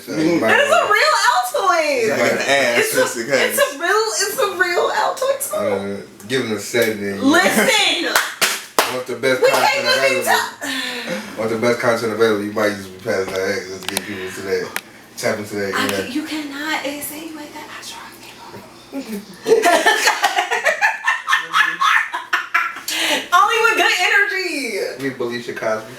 That is a real Altoid. Like an ass. It's a real Altoid song. Give him a 70. Listen. Want the best content available. Want the best content available. You might just be passing that X just to get people to that. Tap into that. You cannot insinuate that. I tried. Only with good energy. We believe your Cosby.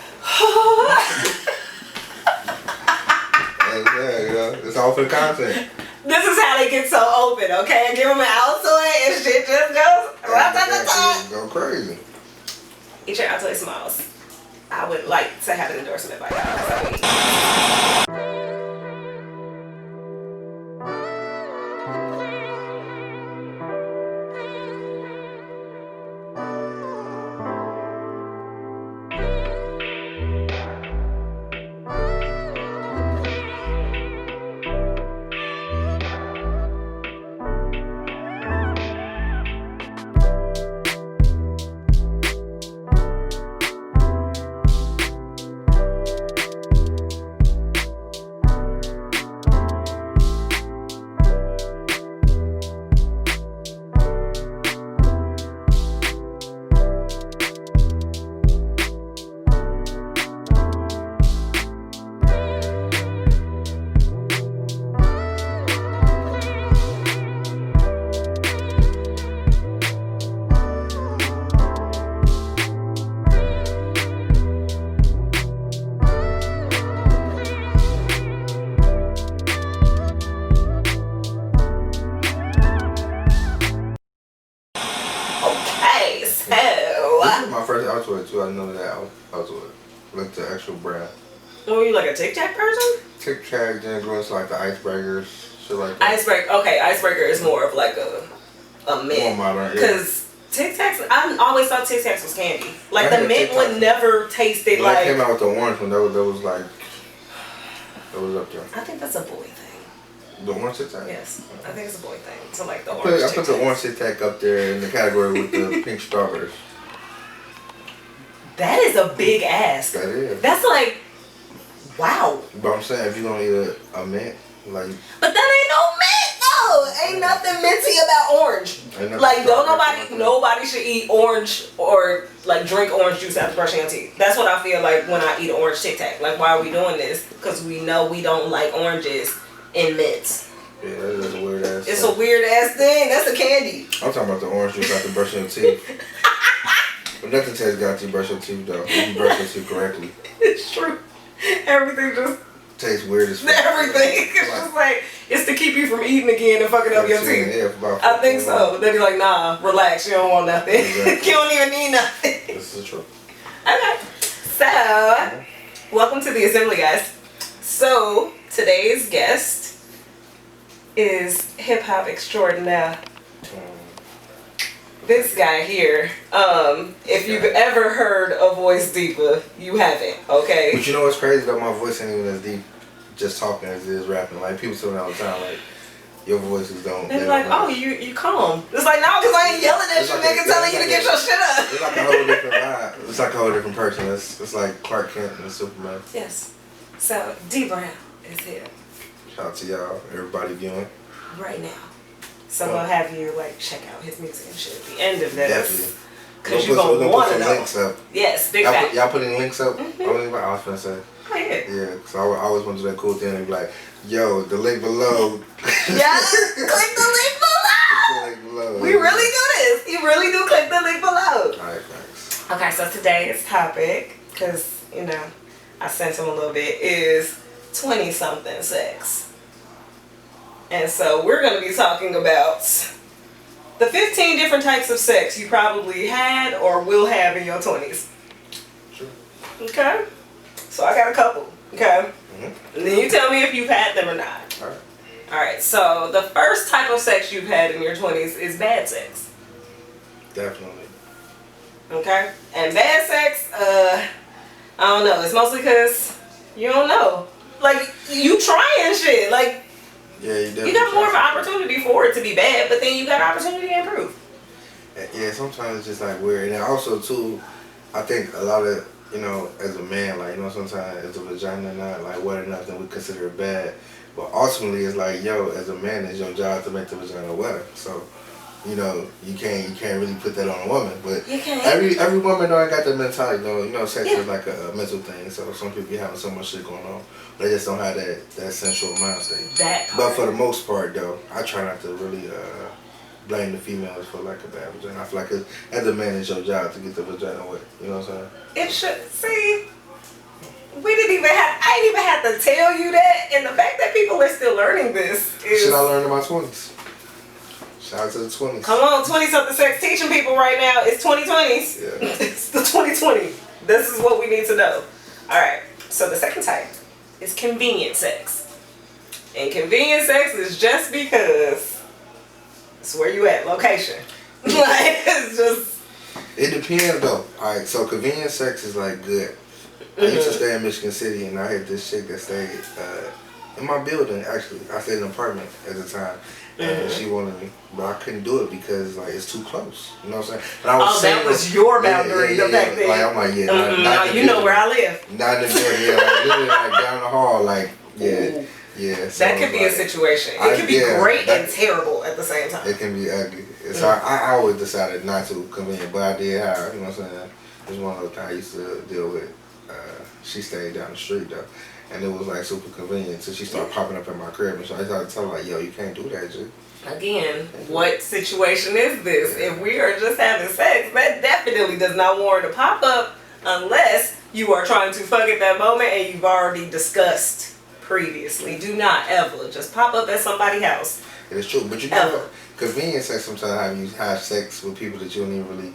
It's all for the content. This is how they get so open, okay? I give them an Altoid and shit just goes Go crazy. Eat your Altoid Smiles. I would like to have an endorsement by y'all. Too. I know that Altoid. Like the actual brand. Oh, you like a Tic Tac person? Tic Tac, then goes like the icebreakers, shit like that. Icebreaker is more of like a mint. More modern, because Tic Tacs, I always thought Tic Tacs was candy. Like the mint would never taste it like. They came out with the orange one. That was like. That was up there. I think that's a boy thing. The orange Tic Tac? Yes, I think it's a boy thing. So like the orange. I put the orange Tic Tac up there in the category with the pink strawberries. That is a big ask. That is. That's like, wow. But I'm saying if you don't eat a mint, like. But that ain't no mint though. Ain't nothing minty about orange. Like nobody should eat orange or like drink orange juice after brushing your teeth. That's what I feel like when I eat an orange Tic Tac. Like why are we doing this? Because we know we don't like oranges in mints. Yeah, that's a weird ass. It's a weird ass thing. That's a candy. I'm talking about the orange juice after brushing your teeth. But nothing tastes good after you brush your teeth though. If you brush your teeth correctly. It's true. Everything just tastes weird as fuck. Everything. It's just like it's to keep you from eating again and fucking up your teeth. Yeah, I think so. They'd be like, nah, relax, you don't want nothing. Exactly. You don't even need nothing. This is true. Okay. So welcome to the assembly, guys. So today's guest is hip hop extraordinaire. This guy here, if you've ever heard a voice deeper, you haven't, okay? But you know what's crazy though? My voice ain't even as deep just talking as it is rapping. Like, people tell me all the time, like, your voices don't. They're like, oh, you calm. It's like, no, because I ain't yelling at you, nigga, telling you to get your shit up. It's like a whole different vibe. It's like a whole different person. It's like Clark Kent and Superman. Yes. So, D Brown is here. Shout out to y'all, everybody viewing. Right now. So I'm gonna have you like check out his music and shit at the end of this. Definitely. Cause you're gonna want to know. Links up. Yes, big fact. Y'all putting links up? Mm-hmm. I was gonna say. Oh yeah. Yeah, cause I always want to do that cool thing and be like, yo, the link below. Yes, click the link below. Click the link below. We really do this. You really do click the link below. Alright, thanks. Okay, so today's topic, cause you know, I sent him a little bit, is 20-something sex. And so we're going to be talking about the 15 different types of sex you probably had or will have in your 20s. Sure. Okay? So I got a couple. Okay? Mm-hmm. And then you tell me if you've had them or not. Alright. Alright, so the first type of sex you've had in your 20s is bad sex. Definitely. Okay? And bad sex, I don't know. It's mostly because you don't know. Like, you trying shit. Like, yeah, you got more of an opportunity for it to be bad, but then you got an opportunity to improve. Yeah, sometimes it's just like weird. And then also too, I think a lot of you know, as a man, like, you know, sometimes if the vagina not like wet enough, then we consider it bad. But ultimately, it's like, yo, as a man, it's your job to make the vagina wetter. So, you know, you can't really put that on a woman. But you can't. Every woman though ain't got that mentality. You know, sex is like a mental thing. So some people be having so much shit going on, they just don't have that sensual mind state. That part. But for the most part, though, I try not to really blame the females for like a bad vagina. I feel like as a man, it's your job to get the vagina wet. You know what I'm saying? It should. See, I didn't even have to tell you that. And the fact that people are still learning this is. Shit I learned in my 20s. Shout out to the 20s. Come on, 20-something sex teaching people right now. It's 2020s. Yeah. It's the 2020. This is what we need to know. All right. So the second type is convenient sex. And convenient sex is just because it's where you at, location. Like, it's just. It depends though. Alright, so convenient sex is like good. I used to stay in Michigan City and I had this chick that stayed in my building actually. I stayed in an apartment at the time. And she wanted me, but I couldn't do it because like it's too close. You know what I'm saying? And I was that was your boundary back then. Like I'm like, yeah, not you know where I live. Not in the building, yeah, like literally like down the hall, like yeah. Yeah, so that could be a situation. It could be great and terrible at the same time. It can be ugly. So I always decided not to convenient, but I did have, you know what I'm saying? It was one of those things I used to deal with. She stayed down the street though. And it was like super convenient. So she started popping up at my crib and so I started telling her like, yo, you can't do that, G. Again, what situation is this? If we are just having sex, that definitely does not warrant a pop-up unless you are trying to fuck at that moment and you've already discussed previously. Do not ever just pop up at somebody's house. It is true, but you know what? Convenient sex sometimes you have sex with people that you don't even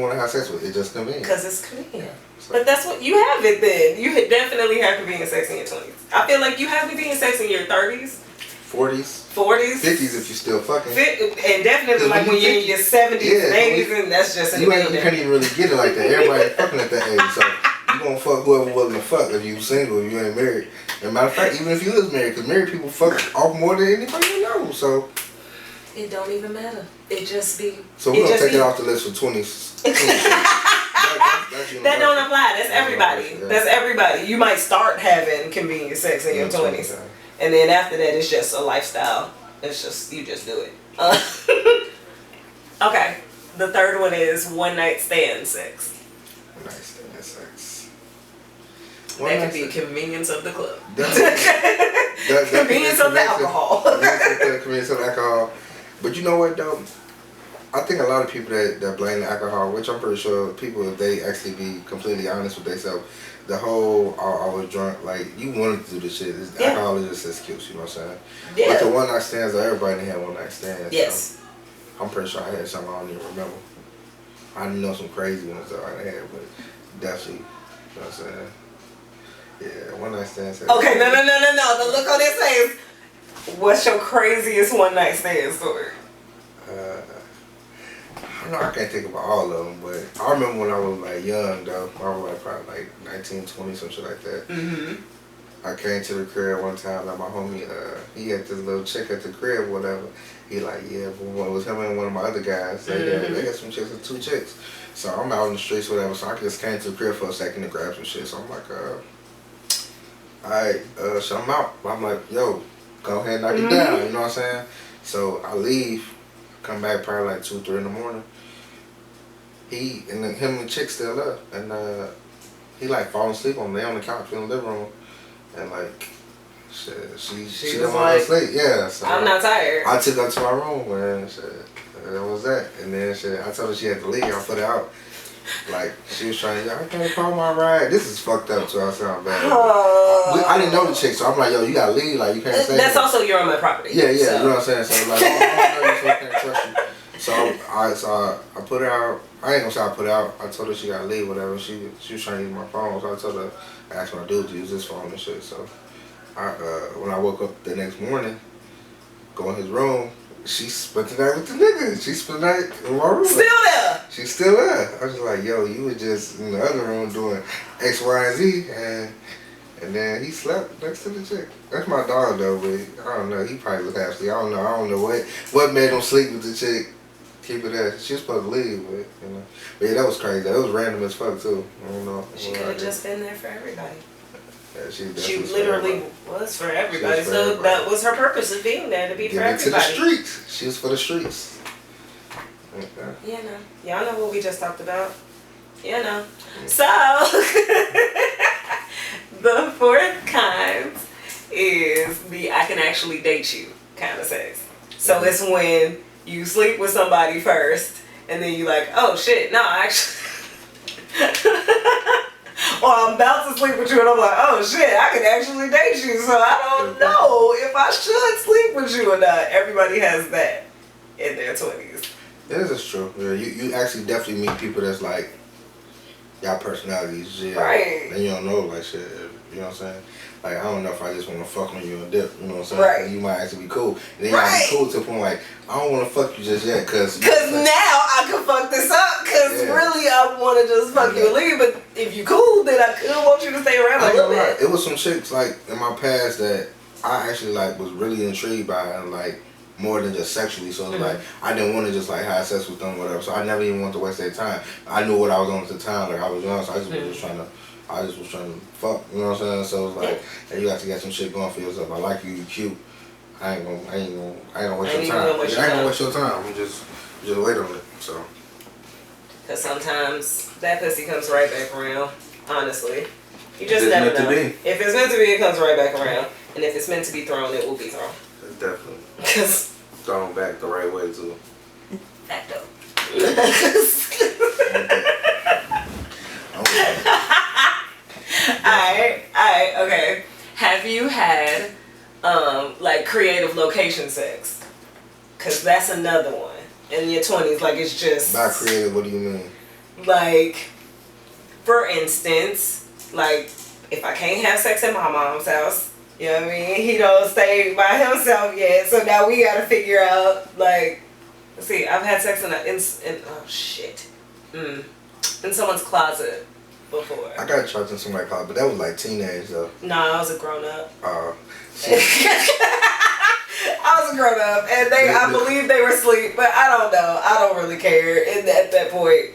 want to have sex with. It's just convenient. Because it's convenient. But that's what you have it then. You definitely have convenient sex in your 20s. I feel like you have convenient sex in your 30s. 40s. 50s if you still fucking. And definitely like when you're in your 70s and 80s and that's just in the building. You can't even really get it like that. Everybody fucking at that age. So you gonna fuck whoever willing to fuck if you single, if you ain't married. As a matter of fact, even if you is married, because married people fuck off more than anybody you know. So it don't even matter. It just be. So we're gonna take it off the list for 20s. That don't apply. That's everybody. That's everybody. You might start having convenient sex in your 20s. And then after that, it's just a lifestyle. It's just, you just do it. Okay. The third one is one night stand sex. One night stand sex. That could be convenience of the club. Convenience of the alcohol. Convenience of alcohol. But you know what though? I think a lot of people that blame the alcohol, which I'm pretty sure people, if they actually be completely honest with themselves, the whole I was drunk, like you wanted to do this shit. Alcohol is just an excuse, you know what I'm saying? Yeah. But the one night stands, everybody had one night stands. Yes. So I'm pretty sure I had something I don't even remember. I know some crazy ones that I had, but definitely, you know what I'm saying? Yeah, one night stands. Okay, no. The look on his face. What's your craziest one night stand story? I can't think about all of them, but I remember when I was like young though. I was like probably like 19, 20, some shit like that. I came to the crib one time, like my homie, he had this little chick at the crib, whatever. He like, yeah, but it was him and one of my other guys. They had some chicks, 2 chicks. So I'm out in the streets, whatever. So I just came to the crib for a second to grab some shit. So I'm like, alright, so I'm out. I'm like, yo, go ahead and knock it down. You know what I'm saying? So I leave, come back probably like 2, 3 in the morning. Him and the chick still up, and he like falling asleep on the couch in the living room, and like shit, she didn't want to sleep. Yeah, so I'm not tired. I took her to my room and shit, that was that. And then shit, I told her she had to leave. I put her out. Like she was trying to, I can't call my ride. This is fucked up, so I sound bad. I didn't know the chick, so I'm like, yo, you gotta leave. Like you can't stay. That's also you're on my property. Yeah, so. You know what I'm saying. So like, I don't know you, so I can't trust you. So I put her out. I ain't gonna say I put her out. I told her she gotta leave, whatever. She was trying to use my phone, so I told her, I asked my dude to use his phone and shit. So when I woke up the next morning, go in his room, she spent the night with the nigga. She spent the night in my room. Still there. She's still there. I was just like, yo, you were just in the other room doing X, Y, and Z, and then he slept next to the chick. That's my dog though, but I don't know. He probably was half asleep. I don't know what made him sleep with the chick keep it there. She was supposed to leave, but you know. But yeah, that was crazy. That was random as fuck too. I don't know. She could have just been there for everybody. Yeah, she literally was for everybody. So that was her purpose of being there, to be for everybody. To the streets. She was for the streets. Okay. Yeah, no. Y'all know what we just talked about. Yeah, no. So the fourth kind is the I can actually date you kind of sex. So it's when you sleep with somebody first, and then you like, oh shit, no, actually. Or I'm about to sleep with you, and I'm like, oh shit, I can actually date you. So I don't know if I should sleep with you or not. Everybody has that in their 20s. Yeah, this is true. Yeah, you actually definitely meet people that's like, y'all personalities, yeah. Right. And you don't know, like, shit, you know what I'm saying? Like, I don't know if I just want to fuck on you and dip, you know what I'm saying? Right. You might actually be cool. And then you might be cool to the point, like, I don't want to fuck you just yet, because now I can fuck this up, because really I want to just fuck you and leave, but if you cool, then I could want you to stay around a little bit. It was some chicks, like, in my past that I actually, like, was really intrigued by, and, like, more than just sexually, so it's like I didn't want to just like have sex with them or whatever, so I never even wanted to waste their time. I knew what I was on at the time, like I was young, so I just was trying to fuck, you know what I'm saying? So it's like, hey, you got to get some shit going for yourself. I like you, you cute. I ain't gonna waste your time. I ain't gonna waste your time. I'm just wait on it. So. Cause sometimes that pussy comes right back around. Honestly, you just never know. If it's meant to be, it comes right back around, and if it's meant to be thrown, it will be thrown. Definitely. Thrown back the right way too. Facto. Alright, okay. Have you had like creative location sex? Cause that's another one. In your 20s, like it's just. By creative, what do you mean? Like, for instance, like if I can't have sex at my mom's house. You know what I mean? He don't stay by himself yet, so now we gotta figure out, like, let's see, I've had sex in someone's closet before. I got charged in somebody's closet, but that was like teenage though. Nah, I was a grown up. I was a grown up, and I believe they were asleep, but I don't know. I don't really care at that point.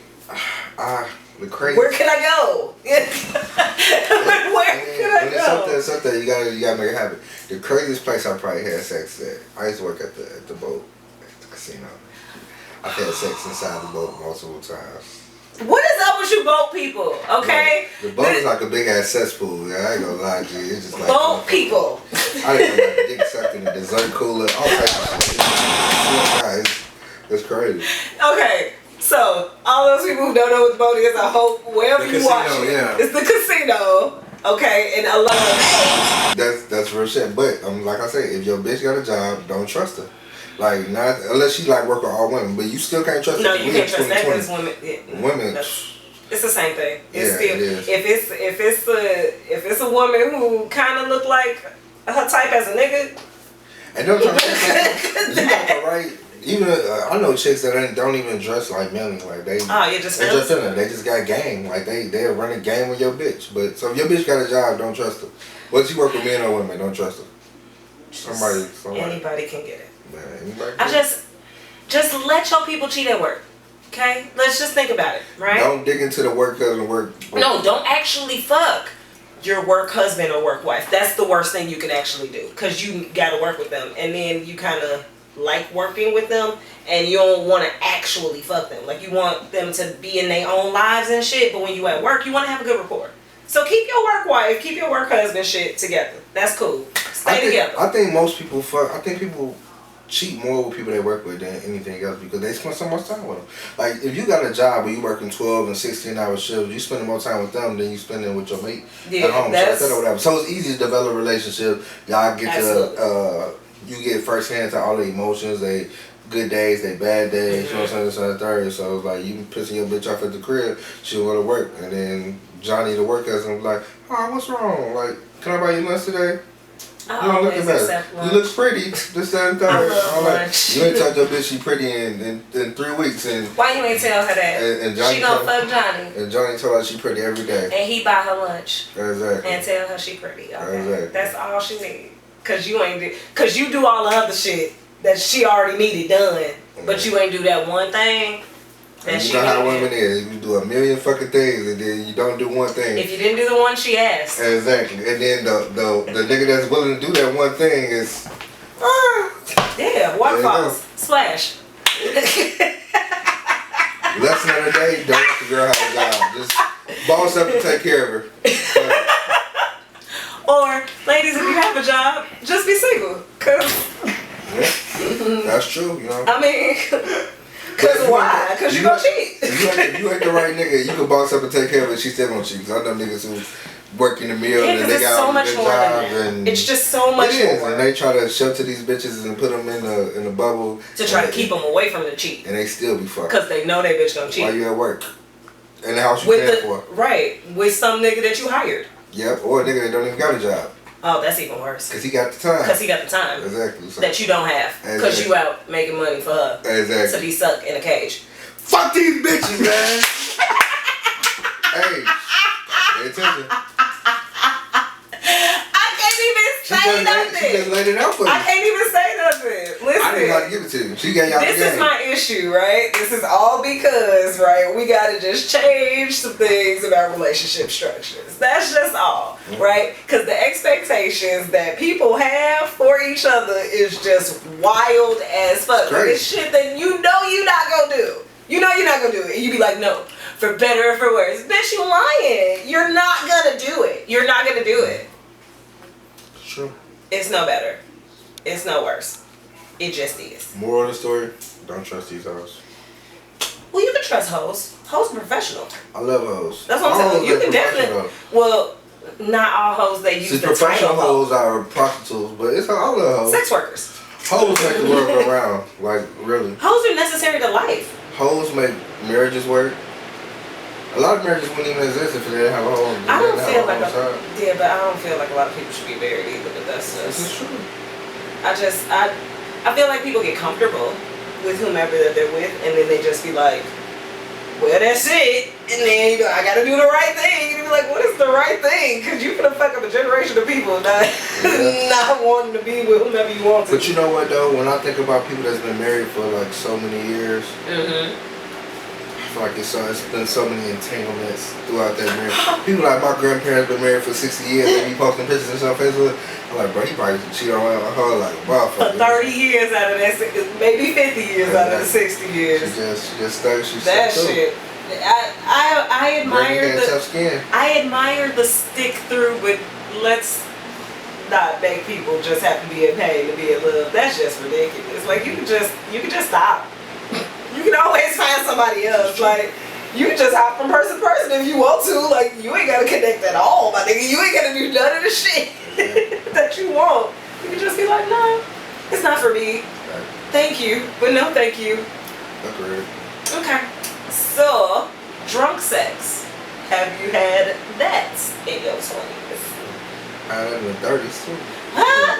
The crazy. Where can I go? Where can I go? Something you gotta make it happen. The craziest place I probably had sex at. I used to work at the boat, at the casino. I've had sex inside the boat multiple times. What is up with you boat people? Okay. Like, the boat is like a big ass cesspool. Yeah, I ain't gonna lie to you. It's just like boat people. I didn't know like dick sucked in the dessert cooler. All types of shit. It's crazy. Okay. So, all those people who don't know what the boat is, I hope wherever you watch it, it's the casino, okay, and a lot of That's real shit. But like I say, if your bitch got a job, don't trust her. Like not unless she like work with all women, but you still can't trust her. No, you can't trust that because women. Women. It's the same thing. It's still it is. If it's a woman who kind of look like her type as a nigga, and don't try to you got the right. Even I know chicks that don't even dress like men, like they. Oh, you just feeling. They just got game, like they're running game with your bitch. But so if your bitch got a job, don't trust her. Whether she work with men or women, don't trust her. Somebody. Anybody can get it. Man, anybody. Just let your people cheat at work. Okay, let's just think about it, right? Don't dig into the work husband work. No, don't actually fuck your work husband or work wife. That's the worst thing you can actually do because you got to work with them, and then you kind of like working with them, and you don't want to actually fuck them. Like you want them to be in their own lives and shit, but when you at work, you want to have a good rapport. So keep your work wife, keep your work husband shit together. That's cool. Stay together. I think most people fuck. I think people cheat more with people they work with than anything else because they spend so much time with them. Like if you got a job where you working 12 and 16-hour shifts, you spending more time with them than you spending with your mate at home. So whatever. So it's easy to develop a relationship. Y'all get to you get first hand to all the emotions. They good days, they bad days. You know what I'm saying? This and the third. So it's like you pissing your bitch off at the crib, she'll go to work, and then Johnny the work husband was like, "Oh, what's wrong? Like, can I buy you lunch today?" You don't look bad. You look pretty. This and third. You ain't told your bitch she pretty in 3 weeks. And why you ain't tell her that? And Johnny she gonna fuck Johnny. And Johnny told her she pretty every day. And he buy her lunch. Exactly. And tell her she pretty. Okay. Exactly. That's all she need. Cause you do all the other shit. that she already needed done, but you ain't do that one thing. And you know how women is. You do a million fucking things and then you don't do one thing. If you didn't do the one she asked. Exactly. And then the nigga that's willing to do that one thing is... yeah, waterfalls. Splash. Lesson of the day, don't let the girl have a job. Just boss up and take care of her. Or, ladies, if you have a job, just be single. Cause yeah, that's true, you know. I mean, cause why? Cause you gonna cheat. If you ain't the right nigga, you can boss up and take care of it. She still gonna cheat. Cause I know niggas who work in the mill and they got so much good more job than that. and it's just so much more. And they try to shelter these bitches and put them in the bubble to try to keep them away from the cheat. And they still be fucking. Cause they know they bitch gonna cheat. While you at work, in the house you paying for. Right, with some nigga that you hired. Yep, or a nigga that don't even got a job. Oh, that's even worse. Cause he got the time. Exactly. So that you don't have. Cause you out making money for her. Exactly. To be stuck in a cage. Fuck these bitches, man. Hey, pay attention. Say nothing. She just laid it out for you. I can't even say nothing. Listen. I didn't know how to give it to you. She gave y'all the game. This is my issue, right? This is all because, right, we gotta just change some things about relationship structures. That's just all, right? Because the expectations that people have for each other is just wild as fuck. Like, it's shit that you know you're not gonna do. You know you're not gonna do it. And you be like, no, for better or for worse. Bitch, you lying. You're not gonna do it. You're not gonna do it. True. It's no better. It's no worse. It just is. Moral of the story, don't trust these hoes. Well, you can trust hoes. Hoes are professional. I love hoes. That's what I'm saying. You can definitely. Well, not all hoes they use the title. Professional hoes are prostitutes, but it's all the hoes. Sex workers. Hoes make the world go round. Like, really. Hoes are necessary to life. Hoes make marriages work. A lot of marriages wouldn't even exist if they didn't have a home. I don't feel like but I don't feel like a lot of people should be married either. But that's just. This is true. I feel like people get comfortable with whomever that they're with, and then they just be like, "Well, that's it," and then you go, "I gotta do the right thing." And you be like, "What is the right thing?" Because you finna fuck up a generation of people not wanting to be with whomever you want to. But you know what though? When I think about people that's been married for like so many years. I feel like it's been so many entanglements throughout that marriage. People like my grandparents been married for 60 years. They be posting pictures and stuff on Facebook. I'm like, bro, he probably cheated on her like a motherfucker. For 30 years out of that, maybe 50 years out of the 60 years. She just stuck. She that stuck shit. I admire tough skin. I admire the stick through, but let's not make people just have to be in pain to be in love. That's just ridiculous. Like you can just stop. You can always find somebody else. Like, you can just hop from person to person if you want to. Like, you ain't gotta connect at all, my nigga. You ain't gotta do none of the shit that you want. You can just be like, no, it's not for me. Thank you, but no thank you. Agreed. Okay. So, drunk sex. Have you had that in your 20s? I had it in the 30s too. Huh?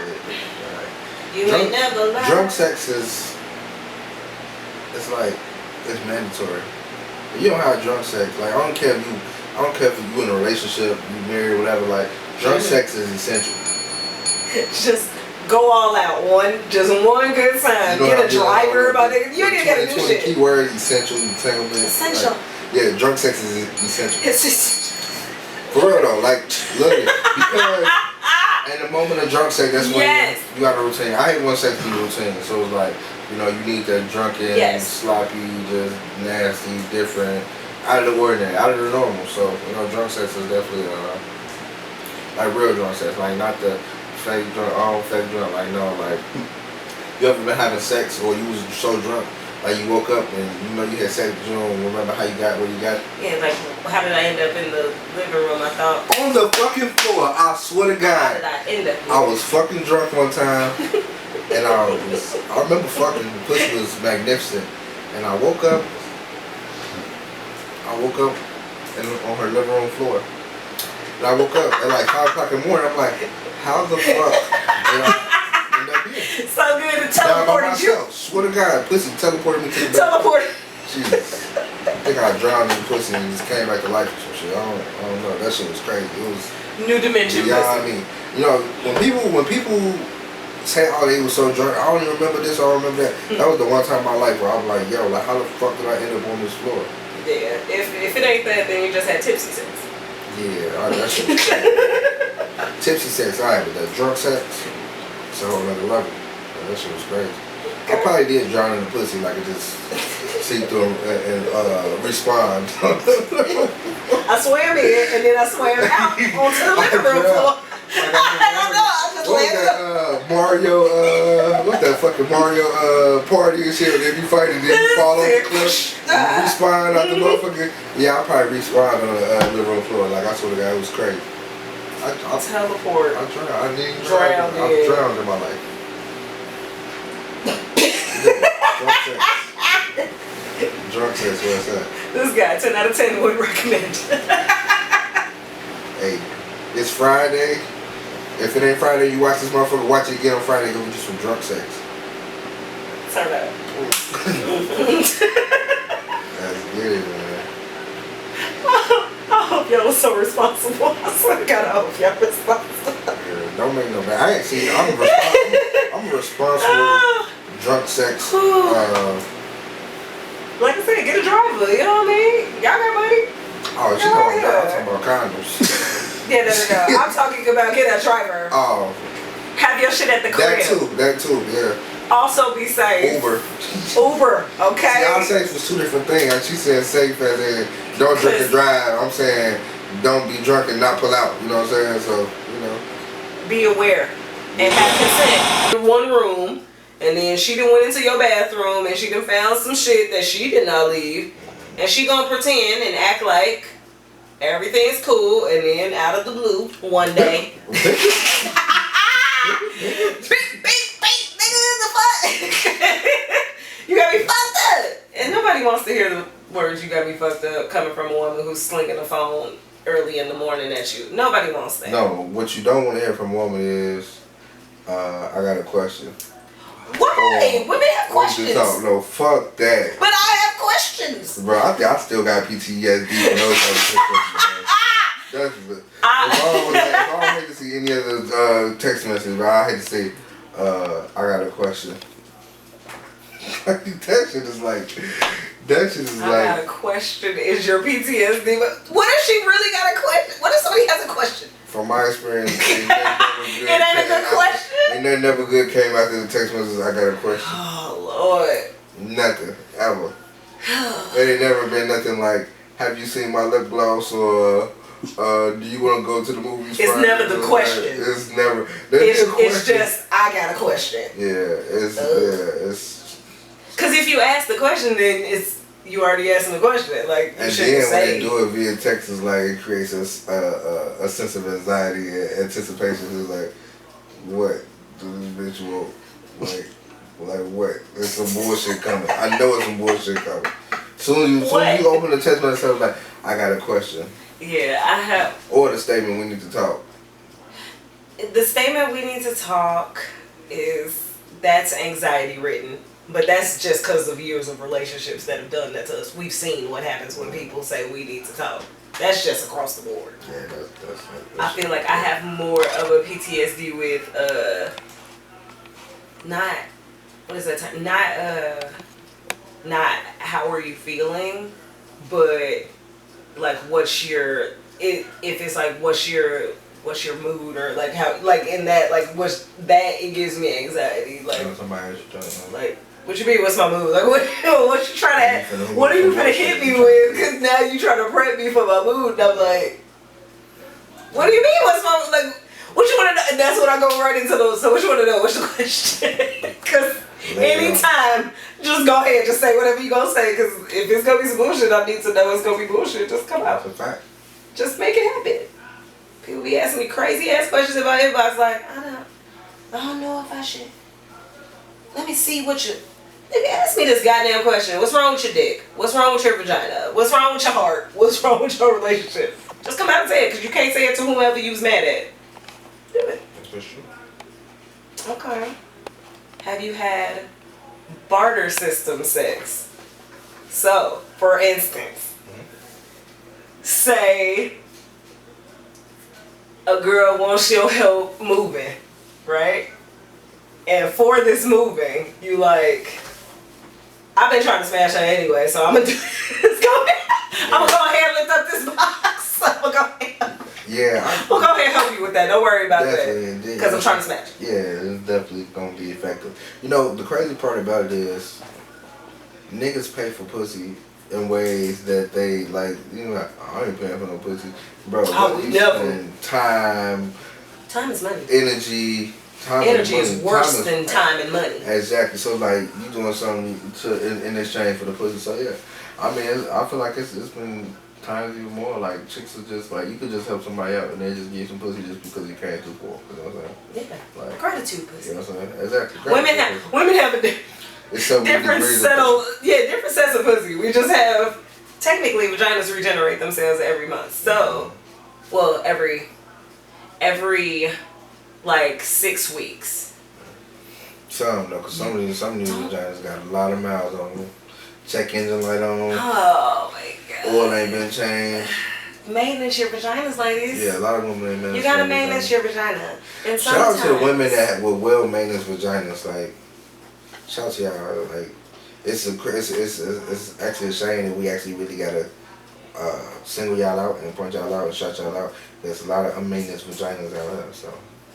You ain't never lied. Drunk sex is... It's like, it's mandatory. If you don't have drunk sex, like I don't care if you in a relationship, you married, whatever, like drunk sex is essential. Just go all out. Just one good time. Get a driver about it. You ain't even gotta do shit. Key word, essential, entanglement. Essential. Like, yeah, drunk sex is essential. It's just for real though, like literally. Because in the moment of drunk sex, that's when you got a routine. I hate when sex be routine. So it's like, you know, you need that drunken, sloppy, just nasty, different, out of the ordinary, out of the normal. So, you know, drunk sex is definitely, like real drunk sex. Like, not the fake drunk, fake drunk. Like, no, like, you ever been having sex or you was so drunk, like you woke up and, you know, you had sex, but you don't remember how you got where you got it? Yeah, like, how did I end up in the living room, I thought? On the fucking floor, I swear to God. How did I end up here? I was fucking drunk one time. And I remember fucking, the pussy was magnificent. And I woke up on her living room floor. And I woke up at like 5 o'clock in the morning. I'm like, how the fuck did I end up here? So good to teleported you. Swear to God, pussy teleported me to the bed. Teleported. Jesus. I think I drowned in the pussy and just came back to life or some shit. I don't know. That shit was crazy. It was new dimension. Yeah, I mean, you know, when people say, oh, they was so drunk. I don't even remember this. I don't remember that. That was the one time in my life where I was like, yo, like how the fuck did I end up on this floor? Yeah. If it ain't that, then you just had tipsy sex. Yeah, that shit was tipsy sex, alright, but that drunk sex, it's a whole nother level. That shit was crazy. I probably did drown in the pussy, like it just see through and respond. I swam in and then I swam out onto the living room floor. I don't know. I just landed up. Mario, what's that fucking Mario party and shit? If you fight it, then you fall off the cliff, you respawn out the motherfucker. Yeah, I probably respawned on the living room floor. Like I swear to God, it was crazy. I teleport. I drowned. I didn't drown. I drowned in my life. Drunk sex, what's that? This guy, 10 out of 10 would recommend. Hey, it's Friday. If it ain't Friday, you watch this motherfucker, watch it again on Friday, go get you some drunk sex. Turn up. That's good, man. I hope y'all was so responsible. I swear to God, I hope y'all responsible. Yeah, don't make no bad. I ain't seen. I'm a responsible drunk sex. Like I said, get a driver. You know what I mean? Y'all got money. Oh, she talking about condoms. Yeah, no. I'm talking about get a driver. Oh. Have your shit at the crib. That too, yeah. Also be safe. Uber, okay? See, y'all safe was two different things. She said safe as in don't drink and drive. I'm saying don't be drunk and not pull out. You know what I'm saying? So, you know. Be aware. And have consent. In one room, and then she done went into your bathroom and she done found some shit that she did not leave. And she gonna pretend and act like everything's cool, and then out of the blue, one day. Beep, beep, beep, nigga, the fuck? You got me fucked up. And nobody wants to hear the words, you got me fucked up, coming from a woman who's slinging a phone early in the morning at you. Nobody wants that. No, what you don't want to hear from a woman is, I got a question. Why? Women have questions. No, fuck that. But I have questions. Bro, I still got PTSD from those types of questions. That's if I don't hate to see any other text message, but I hate to say, I got a question. That shit is like. I got a question. Is your PTSD? But what if she really got a question? What if somebody has a question? From my experience, it ain't a good question. And that never good came after the text message. I got a question. Oh Lord. Nothing ever. It ain't never been nothing like, have you seen my lip gloss, or do you want to go to the movies? It's Friday? never the question. It's never. It's just I got a question. Yeah, it's. Because if you ask the question, then you already asking the question. Like you shouldn't say. And then when they do it via text, it's like it creates a sense of anxiety and anticipation. It's like, what do this bitch want? Like what? There's some bullshit coming. I know it's some bullshit coming. Soon as you open the text message, it's like, I got a question. Yeah, I have. Or the statement, we need to talk. The statement, we need to talk, that's anxiety written. But that's just because of years of relationships that have done that to us. We've seen what happens when people say we need to talk. That's just across the board. Yeah, that's I feel like I have more of a PTSD with not what is that time? Not how are you feeling, but like what's your if it's like what's your mood, or like how, like in that, like what's that, it gives me anxiety. Like like what you mean, what's my mood? Like what you trying to, what are you gonna hit me with? Because now you trying to prep me for my mood, and I'm like, what do you mean, what's my, like, what you want to know? And that's when I go right into those. So what you want to know? What's the question? Because anytime, just go ahead, just say whatever you gonna say. Because if it's gonna be some bullshit, I need to know it's gonna be bullshit. Just come out. That's a fact. Just make it happen. People be asking me crazy ass questions about inbox. Like, I don't know if I should. Let me see what you. Nigga, ask me this goddamn question. What's wrong with your dick? What's wrong with your vagina? What's wrong with your heart? What's wrong with your relationship? Just come out and say it, because you can't say it to whomever you was mad at. Do it. That's for sure. Okay. Have you had barter system sex? So, for instance, say a girl wants your help moving, right? And for this moving, you like, I've been trying to smash her anyway, so I'm gonna do this. I'm gonna go ahead and lift up this box. I'm gonna go ahead. Yeah. We'll go ahead and help you with that. Don't worry about definitely, that. Because I'm trying to smash. Yeah, it's definitely gonna be effective. You know, the crazy part about it is, niggas pay for pussy in ways that they like. You know, I ain't paying for no pussy, bro. Oh, you never. spend time. Time is money. Energy. Energy is worse than time and money. Exactly. So like, you doing something in exchange for the pussy. So yeah, I mean, I feel like it's been times even more like chicks are just like, you could just help somebody out and they just give some pussy just because you came too far. You know what I'm saying? Yeah. Like, gratitude pussy. You know what I'm saying? Exactly. Women have a it's so different different sets of pussy. We just have, technically, vaginas regenerate themselves every month. So, well, every like 6 weeks. Some though, because some of these vaginas got a lot of miles on them. Check engine light on. Oh my god. Oil ain't been changed. Maintenance your vaginas, ladies. Yeah, a lot of women ain't maintenance. You gotta maintenance your vagina. And shout out to the women that with well maintenance vaginas. Like, shout out to y'all. Like, it's actually a shame that we actually really gotta single y'all out and point y'all out and shout y'all out. There's a lot of unmaintenance vaginas out there. So.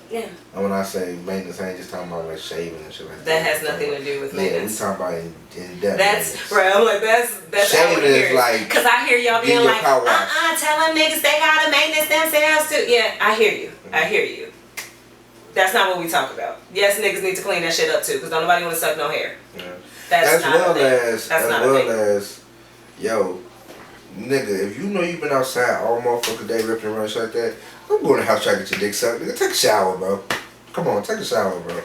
Yeah. And when I say maintenance, I ain't just talking about like shaving and shit like that. That has nothing to do with maintenance. Yeah, we talking about in depth. That's right. I'm like, that's shaving is like, because I hear y'all being like, tell them niggas they gotta maintenance themselves too. Yeah, I hear you. I hear you. That's not what we talk about. Yes, niggas need to clean that shit up too, because don't nobody want to suck no hair. Yeah. That's not as yo, nigga, if you know you've been outside all motherfucking day ripping and running shit like that, don't go in the house trying to get your dick sucked. Nigga, take a shower, bro. Come on, take a shower, bro.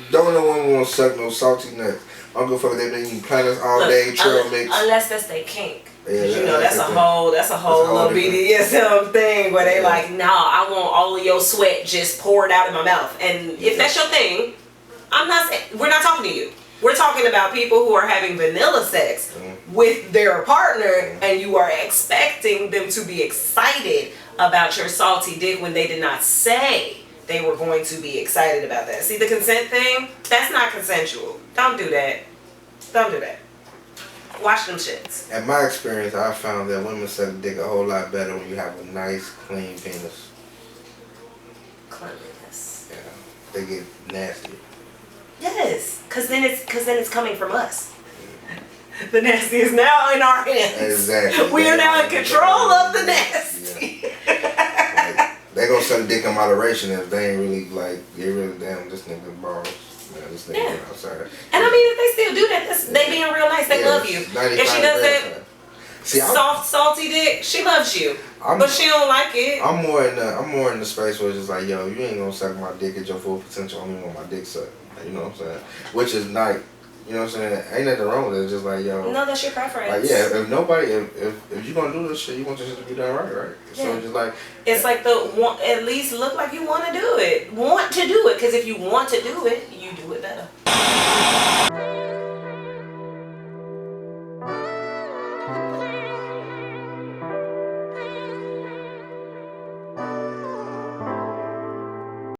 Don't no one want to suck no salty nuts. I'm gonna fuck, they've been eating planets all day, trail mix. Unless that's their kink. Yeah, you know, that's a whole little BDSM thing where they like, nah, I want all of your sweat just poured out in my mouth. And if that's your thing, we're not talking to you. We're talking about people who are having vanilla sex with their partner, and you are expecting them to be excited about your salty dick when they did not say they were going to be excited about that. See the consent thing? That's not consensual. Don't do that. Don't do that. Wash them shits. In my experience, I found that women suck dick a whole lot better when you have a nice, clean penis. Cleanliness. Yeah, they get nasty. Yes, because then it's coming from us. The nasty is now in our hands. Exactly. We are now in control of the nasty. Yeah. Like, they gonna suck dick in moderation if they ain't really like, they really damn this nigga balls. This nigga outside. And I mean, if they still do that, they being real nice. They love you. If she does that soft, salty dick, she loves you. But she don't like it. I'm more in the space where it's just like, yo, you ain't gonna suck my dick at your full potential. I don't even want my dick sucked. You know what I'm saying? Which is not, you know what I'm saying? Ain't nothing wrong with it. It's just like, yo. No, that's your preference. Like, yeah, if you gonna do this shit, you want this shit to be done right? Yeah. So it's just like. It's like at least look like you want to do it. Want to do it. Because if you want to do it, you do it better.